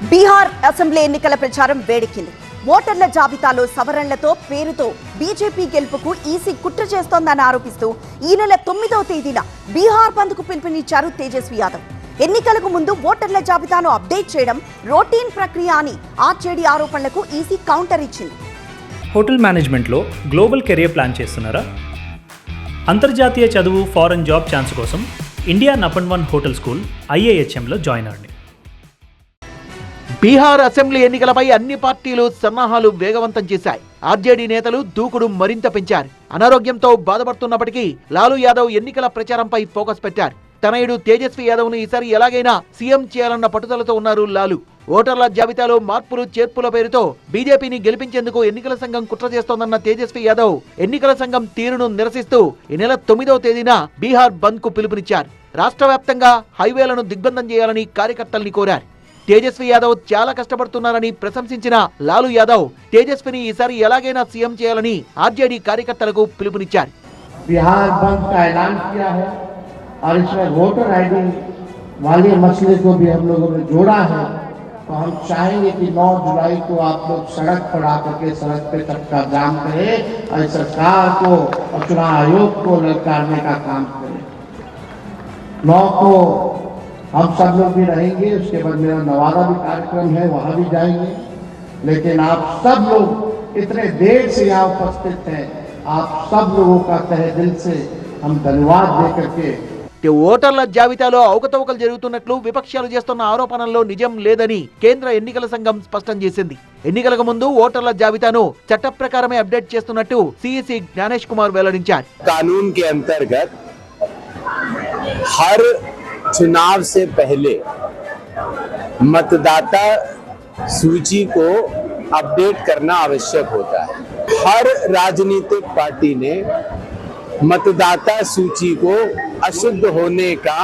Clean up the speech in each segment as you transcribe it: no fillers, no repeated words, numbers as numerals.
Bihar assembly ఎన్నికల ప్రచారం వేడెక్కింది. ఓటర్ల జాబితాలో సవరణలతో పేరుతో బీజేపీ గెలుపుకు ఈసీ కుట్ర చేస్తోందని ఆరోపిస్తూ ఈ నెల 9వ తేదీన బీహార్ బంద్కు పిలుపునిచ్చారు తేజస్వి యాదవ్. ఎన్నికలకు ముందు ఓటర్ల జాబితాను అప్డేట్ చేయడం రొటీన్ ప్రక్రియ అని ఆర్జేడీ ఆరోపణలకు ఈసీ కౌంటర్ ఇచ్చింది. హోటల్ మేనేజ్మెంట్లో గ్లోబల్ కెరియర్ ప్లాన్ చేస్తున్నారా? అంతర్జాతీయ చదువు, ఫారెన్ జాబ్ ఛాన్స్ కోసం ఇండియా నంబర్ 1 హోటల్ స్కూల్ IIHMలో జాయిన్ అవ్వండి. బీహార్ అసెంబ్లీ ఎన్నికలపై అన్ని పార్టీలు సన్నాహాలు వేగవంతం చేశాయి. ఆర్జేడీ నేతలు దూకుడు మరింత పెంచారు. అనారోగ్యంతో బాధపడుతున్నప్పటికీ లాలూ యాదవ్ ఎన్నికల ప్రచారంపై ఫోకస్ పెట్టారు. తనయుడు తేజస్వి యాదవ్ను ఈసారి ఎలాగైనా సీఎం చేయాలన్న పట్టుదలతో ఉన్నారు లాలూ. ఓటర్ల జాబితాలో మార్పులు చేర్పుల పేరుతో బీజేపీని గెలిపించేందుకు ఎన్నికల సంఘం కుట్ర చేస్తోందన్న తేజస్వి యాదవ్ ఎన్నికల సంఘం తీరును నిరసిస్తూ ఈ నెల 9వ తేదీన బీహార్ బంద్ కు పిలుపునిచ్చారు. రాష్ట్ర వ్యాప్తంగా హైవేలను దిగ్బంధం చేయాలని కార్యకర్తల్ని కోరారు. తేజస్వి యాదవ్ చాలా కష్టపడుతున్నారని ప్రశంసించిన లాలూ యాదవ్ తేజస్విని ఈసారి ఎలాగైనా సీఎం చేయాలని ఆర్జేడీ కార్యకర్తలకు పిలుపునిచ్చారు. बिहार बंद का ऐलान किया है और इसमें वोटर आईडी वाले मसले को भी हम लोगों ने जोड़ा है। तो हम चाहेंगे कि 9 जुलाई को आप लोग सड़क पर आकर के सड़क पे चक्का जाम करें और सरकार को और चुनाव आयोग को ललकारने का काम करें। 9 को हम सब लोग भी रहेंगे, उसके बाद मेरा नवादा भी कार्यक्रम है, वहाँ भी जाएंगे। लेकिन आप सब लोग इतने देर से यहाँ उपस्थित हैं, आप सब लोगों का तहे दिल से हम धन्यवाद दे करके ఓటర్ల జాబితాలో అవకతవకలు జరుగుతున్నట్లు విపక్షాలు చేస్తున్న ఆరోపణల్లో నిజం లేదని కేంద్ర ఎన్నికల సంఘం స్పష్టం చేసింది. ఎన్నికలకు ముందు ఓటర్ల జాబితాను చట్ట ప్రకారమే అప్డేట్ చేస్తున్నట్టు సిఇసి జ్ఞానేష్ కుమార్ వెల్లడించారు. कानून के अंतर्गत हर चुनाव से पहले मतदाता सूची को अपडेट करना आवश्यक होता है। हर राजनीतिक पार्टी ने मतदाता सूची को अशुद्ध होने का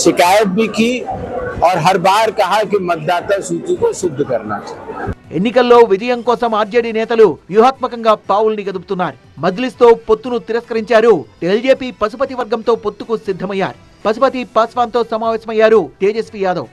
शिकायत भी की और हर बार कहा कि मतदाता सूची को शुद्ध करना चाहिए। ఎన్నికల్లో విజయం కోసం ఆర్జేడీ నేతలు వ్యూహాత్మకంగా పావుల్ని గదుపుతున్నారు. మజ్లిస్తో పొత్తును తిరస్కరించారు. ఎల్జేపీ పశుపతి వర్గంతో పొత్తుకు సిద్ధమయ్యారు. పశుపతి పాస్వాన్తో సమావేశమయ్యారు తేజస్వి యాదవ్.